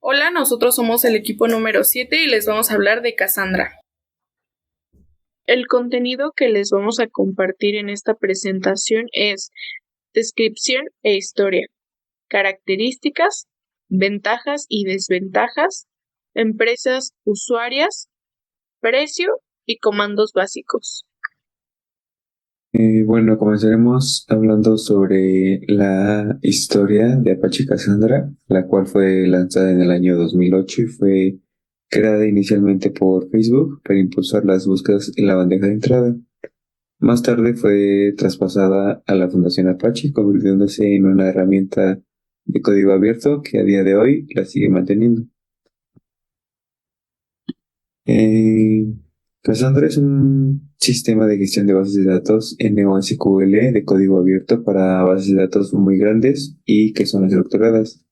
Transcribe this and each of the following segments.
Hola, nosotros somos el equipo número 7 y les vamos a hablar de Cassandra. El contenido que les vamos a compartir en esta presentación es descripción e historia, características, ventajas y desventajas, empresas usuarias, precio y comandos básicos. Bueno, comenzaremos hablando sobre la historia de Apache Cassandra, la cual fue lanzada en el año 2008 y fue creada inicialmente por Facebook para impulsar las búsquedas en la bandeja de entrada. Más tarde fue traspasada a la Fundación Apache, convirtiéndose en una herramienta de código abierto que a día de hoy la sigue manteniendo. Eh, Cassandra es un sistema de gestión de bases de datos NoSQL de código abierto para bases de datos muy grandes y que son estructuradas.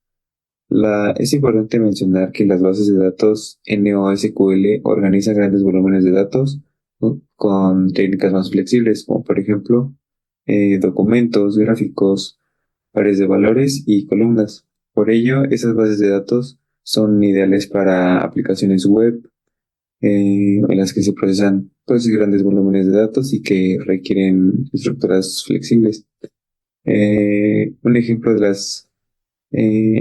Es importante mencionar que las bases de datos NoSQL organizan grandes volúmenes de datos, ¿no?, con técnicas más flexibles, como por ejemplo documentos, gráficos, pares de valores y columnas. Por ello, esas bases de datos son ideales para aplicaciones web, en las que se procesan pues grandes volúmenes de datos y que requieren estructuras flexibles. Un ejemplo de las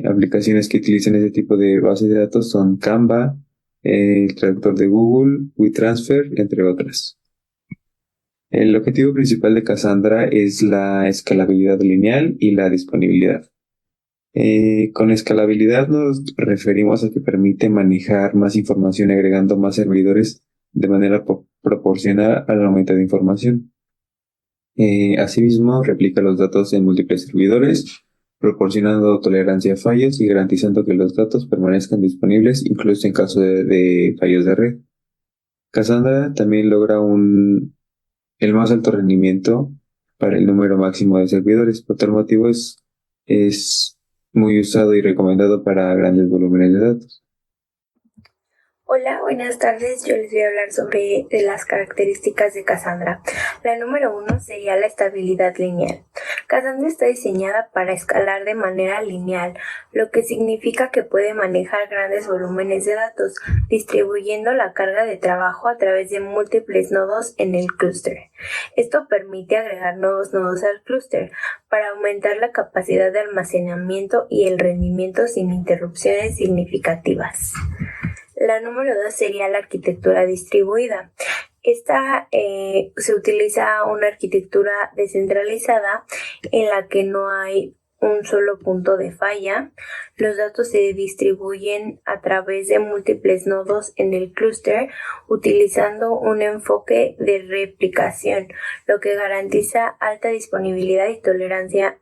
aplicaciones que utilizan este tipo de base de datos son Canva, el traductor de Google, WeTransfer, entre otras. El objetivo principal de Cassandra es la escalabilidad lineal y la disponibilidad. Con escalabilidad nos referimos a que permite manejar más información agregando más servidores de manera proporcional al aumento de información. Asimismo, replica los datos en múltiples servidores, proporcionando tolerancia a fallos y garantizando que los datos permanezcan disponibles incluso en caso de fallos de red. Cassandra también logra el más alto rendimiento para el número máximo de servidores. Por tal motivo es muy usado y recomendado para grandes volúmenes de datos. Hola, buenas tardes. Yo les voy a hablar sobre las características de Cassandra. La número 1 sería la estabilidad lineal. Cassandra está diseñada para escalar de manera lineal, lo que significa que puede manejar grandes volúmenes de datos, distribuyendo la carga de trabajo a través de múltiples nodos en el clúster. Esto permite agregar nuevos nodos al clúster para aumentar la capacidad de almacenamiento y el rendimiento sin interrupciones significativas. La número 2 sería la arquitectura distribuida. Esta se utiliza una arquitectura descentralizada en la que no hay un solo punto de falla. Los datos se distribuyen a través de múltiples nodos en el clúster utilizando un enfoque de replicación, lo que garantiza alta disponibilidad y tolerancia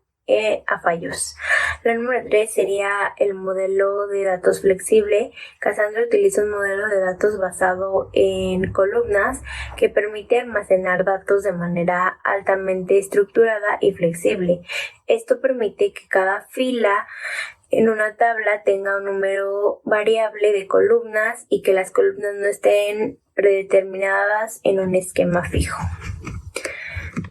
a fallos. La número 3 sería el modelo de datos flexible. Cassandra utiliza un modelo de datos basado en columnas que permite almacenar datos de manera altamente estructurada y flexible. Esto permite que cada fila en una tabla tenga un número variable de columnas y que las columnas no estén predeterminadas en un esquema fijo.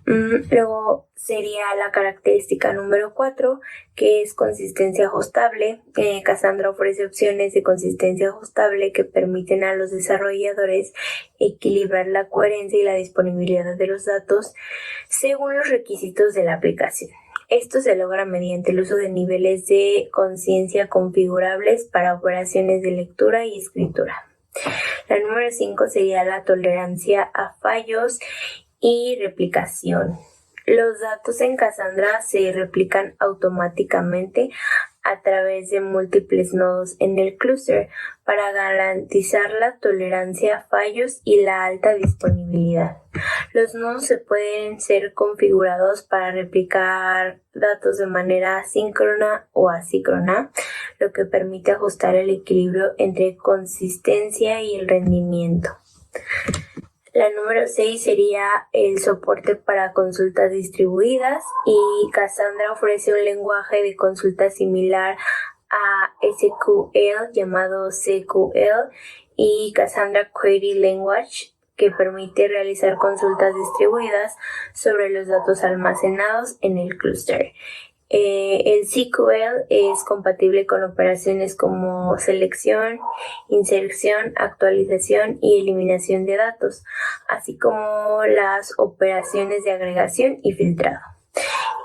Luego sería la característica número 4, que es consistencia ajustable. Cassandra ofrece opciones de consistencia ajustable que permiten a los desarrolladores equilibrar la coherencia y la disponibilidad de los datos según los requisitos de la aplicación. Esto se logra mediante el uso de niveles de conciencia configurables para operaciones de lectura y escritura. La número 5 sería la tolerancia a fallos y replicación. Los datos en Cassandra se replican automáticamente a través de múltiples nodos en el clúster para garantizar la tolerancia a fallos y la alta disponibilidad. Los nodos pueden ser configurados para replicar datos de manera síncrona o asíncrona, lo que permite ajustar el equilibrio entre consistencia y el rendimiento. La número 6 sería el soporte para consultas distribuidas, y Cassandra ofrece un lenguaje de consulta similar a SQL llamado CQL y Cassandra Query Language, que permite realizar consultas distribuidas sobre los datos almacenados en el clúster. El SQL es compatible con operaciones como selección, inserción, actualización y eliminación de datos, así como las operaciones de agregación y filtrado.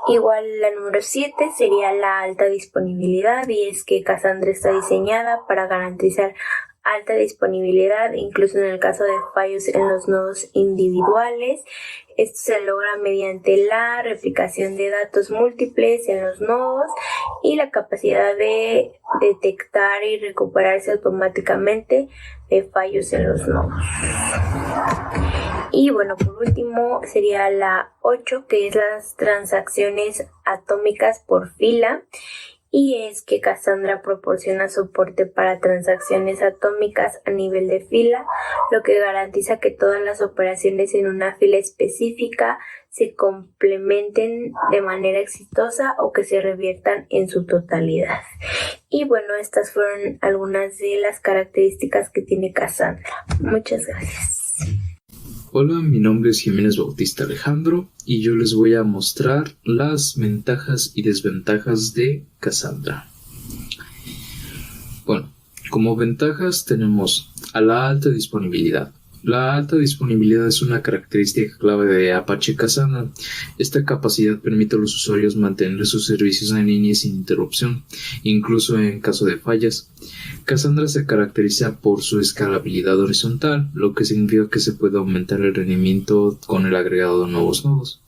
Igual la número 7 sería la alta disponibilidad, y es que Cassandra está diseñada para garantizar alta disponibilidad, incluso en el caso de fallos en los nodos individuales. Esto se logra mediante la replicación de datos múltiples en los nodos y la capacidad de detectar y recuperarse automáticamente de fallos en los nodos. Y bueno, por último sería la 8, que es las transacciones atómicas por fila. Y es que Cassandra proporciona soporte para transacciones atómicas a nivel de fila, lo que garantiza que todas las operaciones en una fila específica se complementen de manera exitosa o que se reviertan en su totalidad. Y bueno, estas fueron algunas de las características que tiene Cassandra. Muchas gracias. Hola, mi nombre es Jiménez Bautista Alejandro y yo les voy a mostrar las ventajas y desventajas de Cassandra. Bueno, como ventajas tenemos a la alta disponibilidad. La alta disponibilidad es una característica clave de Apache Cassandra. Esta capacidad permite a los usuarios mantener sus servicios en línea sin interrupción, incluso en caso de fallas. Cassandra se caracteriza por su escalabilidad horizontal, lo que significa que se puede aumentar el rendimiento con el agregado de nuevos nodos.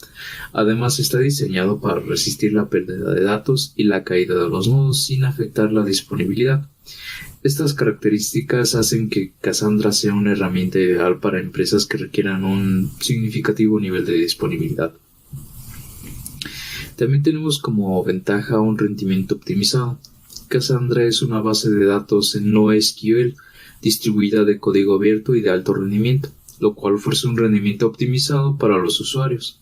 Además, está diseñado para resistir la pérdida de datos y la caída de los nodos sin afectar la disponibilidad. Estas características hacen que Cassandra sea una herramienta ideal para empresas que requieran un significativo nivel de disponibilidad. También tenemos como ventaja un rendimiento optimizado. Cassandra es una base de datos en NoSQL distribuida de código abierto y de alto rendimiento, lo cual ofrece un rendimiento optimizado para los usuarios.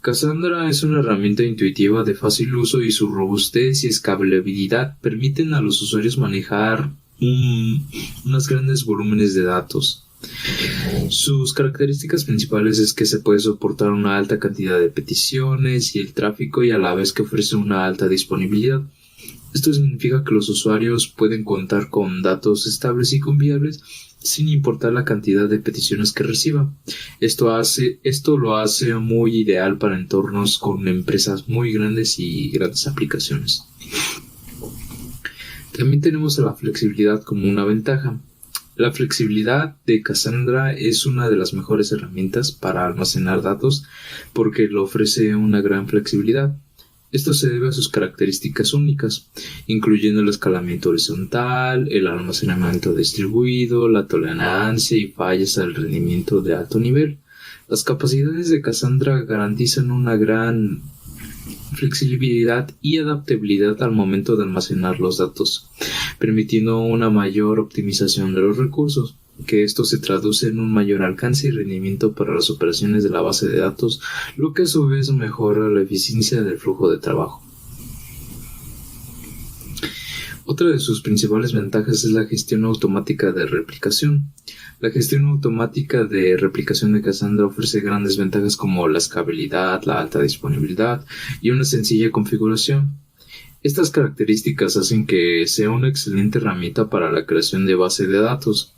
Cassandra es una herramienta intuitiva de fácil uso y su robustez y escalabilidad permiten a los usuarios manejar unos grandes volúmenes de datos. Sus características principales es que se puede soportar una alta cantidad de peticiones y el tráfico, y a la vez que ofrece una alta disponibilidad. Esto significa que los usuarios pueden contar con datos estables y confiables sin importar la cantidad de peticiones que reciba. Esto lo hace muy ideal para entornos con empresas muy grandes y grandes aplicaciones. También tenemos la flexibilidad como una ventaja. La flexibilidad de Cassandra es una de las mejores herramientas para almacenar datos porque le ofrece una gran flexibilidad. Esto se debe a sus características únicas, incluyendo el escalamiento horizontal, el almacenamiento distribuido, la tolerancia y fallas al rendimiento de alto nivel. Las capacidades de Cassandra garantizan una gran flexibilidad y adaptabilidad al momento de almacenar los datos, permitiendo una mayor optimización de los recursos, que esto se traduce en un mayor alcance y rendimiento para las operaciones de la base de datos, lo que a su vez mejora la eficiencia del flujo de trabajo. Otra de sus principales ventajas es la gestión automática de replicación. La gestión automática de replicación de Cassandra ofrece grandes ventajas como la escalabilidad, la alta disponibilidad y una sencilla configuración. Estas características hacen que sea una excelente herramienta para la creación de base de datos.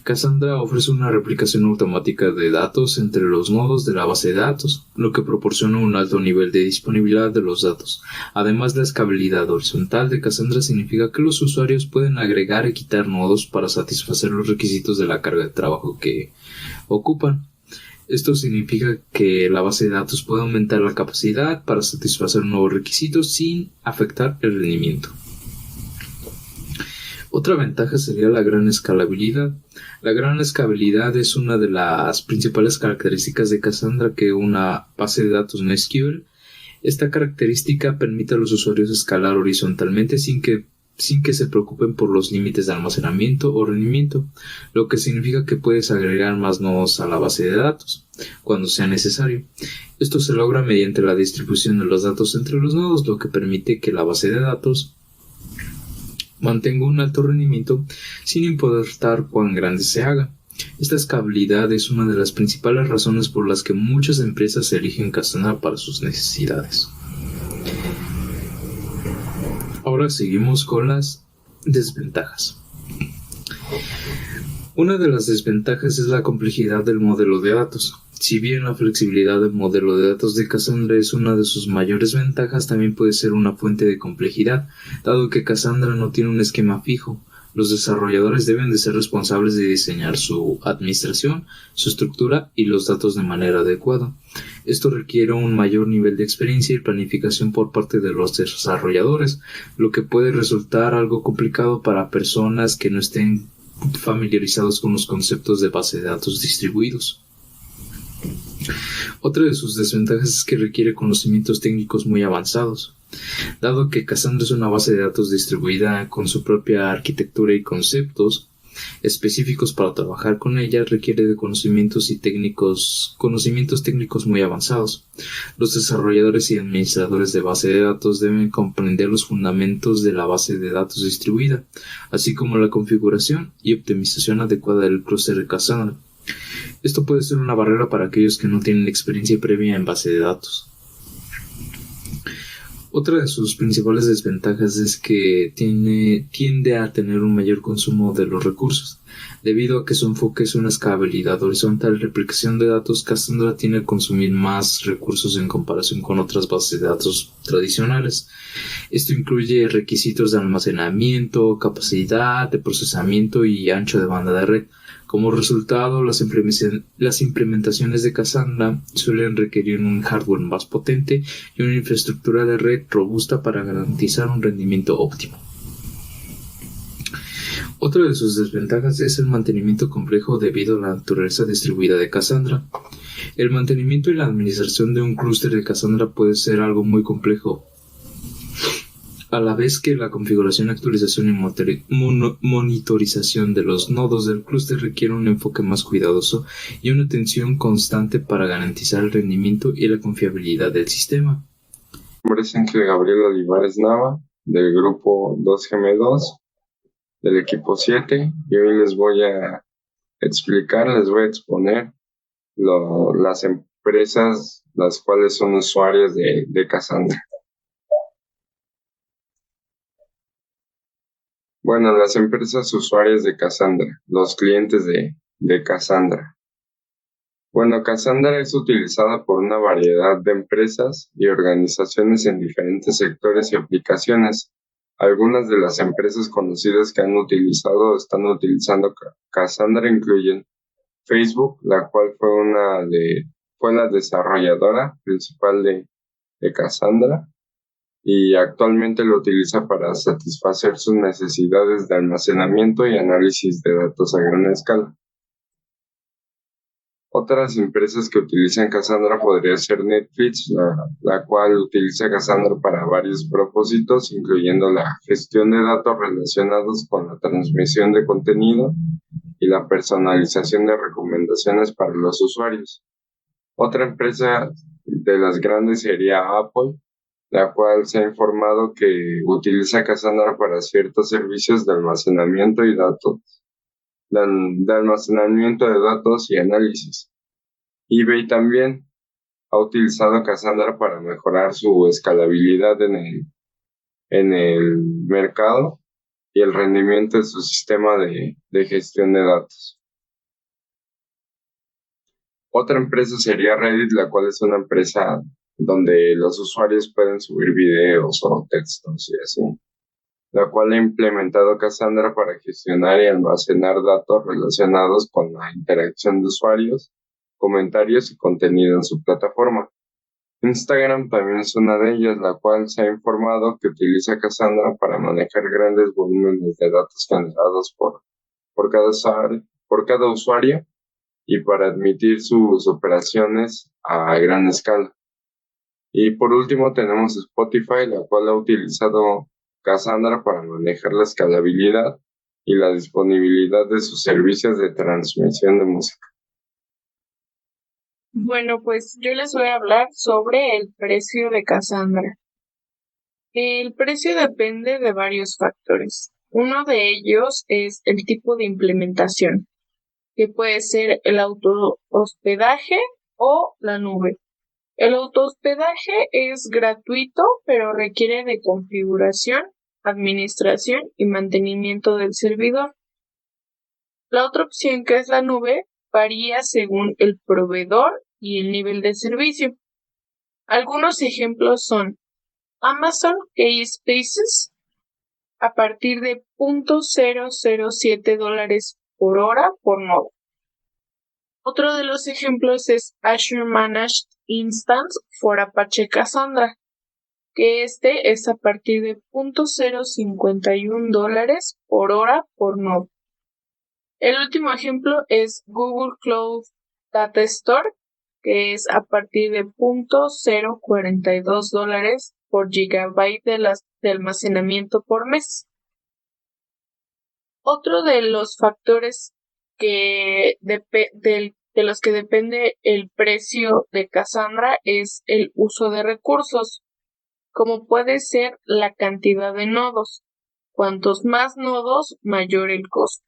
Cassandra ofrece una replicación automática de datos entre los nodos de la base de datos, lo que proporciona un alto nivel de disponibilidad de los datos. Además, la escalabilidad horizontal de Cassandra significa que los usuarios pueden agregar y quitar nodos para satisfacer los requisitos de la carga de trabajo que ocupan. Esto significa que la base de datos puede aumentar la capacidad para satisfacer nuevos requisitos sin afectar el rendimiento. Otra ventaja sería la gran escalabilidad. La gran escalabilidad es una de las principales características de Cassandra que una base de datos NoSQL. Esta característica permite a los usuarios escalar horizontalmente sin que se preocupen por los límites de almacenamiento o rendimiento, lo que significa que puedes agregar más nodos a la base de datos cuando sea necesario. Esto se logra mediante la distribución de los datos entre los nodos, lo que permite que la base de datos mantenga un alto rendimiento sin importar cuán grande se haga. Esta escalabilidad es una de las principales razones por las que muchas empresas eligen Cassandra para sus necesidades. Ahora seguimos con las desventajas. Una de las desventajas es la complejidad del modelo de datos. Si bien la flexibilidad del modelo de datos de Cassandra es una de sus mayores ventajas, también puede ser una fuente de complejidad, dado que Cassandra no tiene un esquema fijo. Los desarrolladores deben de ser responsables de diseñar su administración, su estructura y los datos de manera adecuada. Esto requiere un mayor nivel de experiencia y planificación por parte de los desarrolladores, lo que puede resultar algo complicado para personas que no estén familiarizados con los conceptos de base de datos distribuidos. Otra de sus desventajas es que requiere conocimientos técnicos muy avanzados. Dado que Cassandra es una base de datos distribuida con su propia arquitectura y conceptos específicos para trabajar con ella, requiere de conocimientos técnicos muy avanzados. Los desarrolladores y administradores de base de datos deben comprender los fundamentos de la base de datos distribuida, así como la configuración y optimización adecuada del clúster de Cassandra. Esto puede ser una barrera para aquellos que no tienen experiencia previa en base de datos. Otra de sus principales desventajas es que tiende a tener un mayor consumo de los recursos. Debido a que su enfoque es una escalabilidad horizontal replicación de datos, Cassandra tiene que consumir más recursos en comparación con otras bases de datos tradicionales. Esto incluye requisitos de almacenamiento, capacidad de procesamiento y ancho de banda de red. Como resultado, las implementaciones de Cassandra suelen requerir un hardware más potente y una infraestructura de red robusta para garantizar un rendimiento óptimo. Otra de sus desventajas es el mantenimiento complejo debido a la naturaleza distribuida de Cassandra. El mantenimiento y la administración de un clúster de Cassandra puede ser algo muy complejo, a la vez que la configuración, actualización y monitorización de los nodos del clúster requiere un enfoque más cuidadoso y una atención constante para garantizar el rendimiento y la confiabilidad del sistema. Mi nombre es Ángel Gabriel Olivares Nava, del grupo 2GM2, del equipo 7, y hoy les voy a exponer las empresas las cuales son usuarias de Cassandra. Bueno, las empresas usuarias de Cassandra, los clientes de Cassandra. Bueno, Cassandra es utilizada por una variedad de empresas y organizaciones en diferentes sectores y aplicaciones. Algunas de las empresas conocidas que han utilizado o están utilizando Cassandra incluyen Facebook, la cual fue la desarrolladora principal de Cassandra, y actualmente lo utiliza para satisfacer sus necesidades de almacenamiento y análisis de datos a gran escala. Otras empresas que utilizan Cassandra podría ser Netflix, la cual utiliza Cassandra para varios propósitos, incluyendo la gestión de datos relacionados con la transmisión de contenido y la personalización de recomendaciones para los usuarios. Otra empresa de las grandes sería Apple, la cual se ha informado que utiliza Cassandra para ciertos servicios de almacenamiento y de almacenamiento de datos y análisis. eBay también ha utilizado Cassandra para mejorar su escalabilidad en el mercado y el rendimiento de su sistema de gestión de datos. Otra empresa sería Reddit, la cual es una empresa donde los usuarios pueden subir videos o textos y así, la cual ha implementado Cassandra para gestionar y almacenar datos relacionados con la interacción de usuarios, comentarios y contenido en su plataforma. Instagram también es una de ellas, la cual se ha informado que utiliza Cassandra para manejar grandes volúmenes de datos generados por cada usuario y para admitir sus operaciones a gran escala. Y por último tenemos Spotify, la cual ha utilizado Cassandra para manejar la escalabilidad y la disponibilidad de sus servicios de transmisión de música. Bueno, pues yo les voy a hablar sobre el precio de Cassandra. El precio depende de varios factores. Uno de ellos es el tipo de implementación, que puede ser el autohospedaje o la nube. El autohospedaje es gratuito, pero requiere de configuración, administración y mantenimiento del servidor. La otra opción, que es la nube, varía según el proveedor y el nivel de servicio. Algunos ejemplos son Amazon KSpaces a partir de $0.007 por hora por nodo. Otro de los ejemplos es Azure Managed Instance for Apache Cassandra, que este es a partir de $0.051 por hora por nodo. El último ejemplo es Google Cloud Data Store, que es a partir de $0.042 por gigabyte de almacenamiento por mes. Otro de los factores de los que depende el precio de Cassandra es el uso de recursos, como puede ser la cantidad de nodos. Cuantos más nodos, mayor el costo.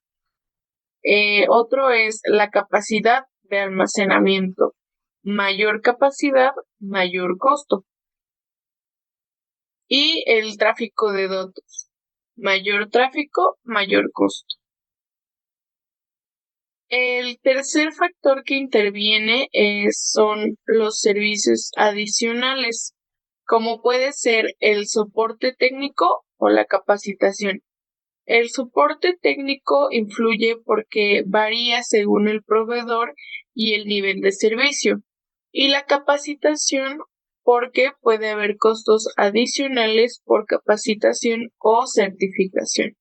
Otro es la capacidad de almacenamiento. Mayor capacidad, mayor costo. Y el tráfico de datos. Mayor tráfico, mayor costo. El tercer factor que interviene son los servicios adicionales, como puede ser el soporte técnico o la capacitación. El soporte técnico influye porque varía según el proveedor y el nivel de servicio, y la capacitación porque puede haber costos adicionales por capacitación o certificación.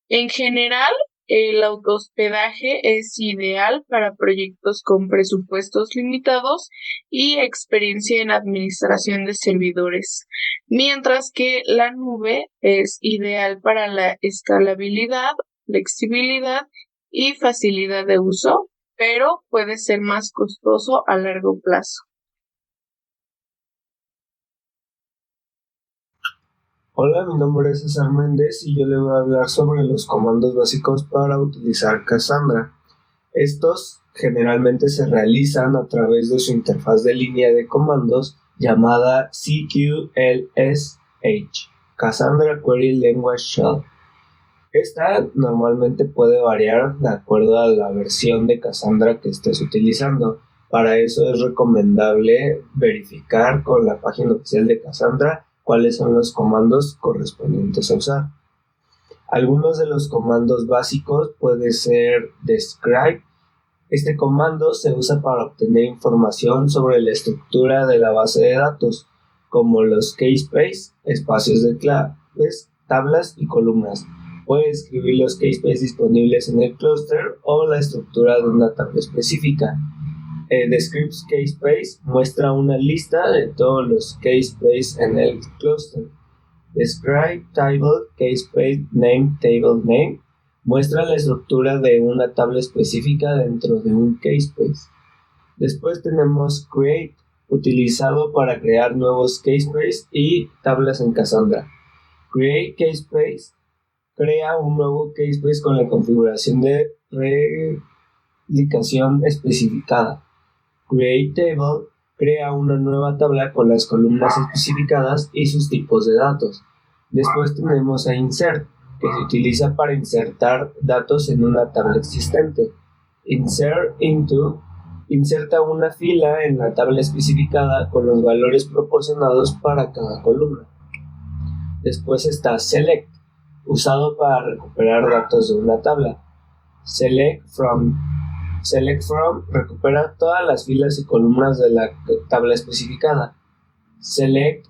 En general, el autohospedaje es ideal para proyectos con presupuestos limitados y experiencia en administración de servidores, mientras que la nube es ideal para la escalabilidad, flexibilidad y facilidad de uso, pero puede ser más costoso a largo plazo. Hola, mi nombre es César Méndez y yo le voy a hablar sobre los comandos básicos para utilizar Cassandra. Estos generalmente se realizan a través de su interfaz de línea de comandos llamada CQLSH, Cassandra Query Language Shell. Esta normalmente puede variar de acuerdo a la versión de Cassandra que estés utilizando. Para eso es recomendable verificar con la página oficial de Cassandra cuáles son los comandos correspondientes a usar. Algunos de los comandos básicos puede ser describe. Este comando se usa para obtener información sobre la estructura de la base de datos, como los keyspace, espacios de claves, tablas y columnas. Puede escribir los keyspace disponibles en el clúster o la estructura de una tabla específica. Describe keyspace muestra una lista de todos los keyspace en el clúster. Describe table keyspace name table name muestra la estructura de una tabla específica dentro de un keyspace. Después tenemos create, utilizado para crear nuevos keyspace y tablas en Cassandra. Create keyspace crea un nuevo keyspace con la configuración de replicación especificada. Create Table crea una nueva tabla con las columnas especificadas y sus tipos de datos. Después tenemos a Insert, que se utiliza para insertar datos en una tabla existente. Insert Into inserta una fila en la tabla especificada con los valores proporcionados para cada columna. Después está Select, usado para recuperar datos de una tabla. Select From recupera todas las filas y columnas de la tabla especificada. Select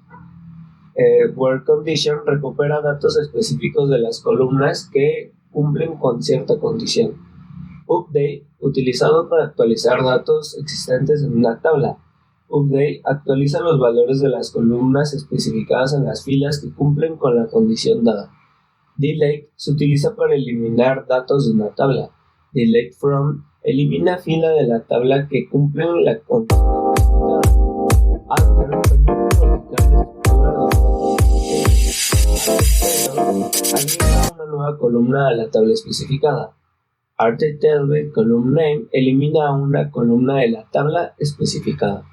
Where Condition recupera datos específicos de las columnas que cumplen con cierta condición. Update, utilizado para actualizar datos existentes en una tabla. Update actualiza los valores de las columnas especificadas en las filas que cumplen con la condición dada. Delete se utiliza para eliminar datos de una tabla. Delete From elimina fila de la tabla que cumplen la condición especificada. Alter permite modificar la estructura de una tabla. Agrega una nueva columna a la tabla especificada. Alter Table Column Name elimina una columna de la tabla especificada.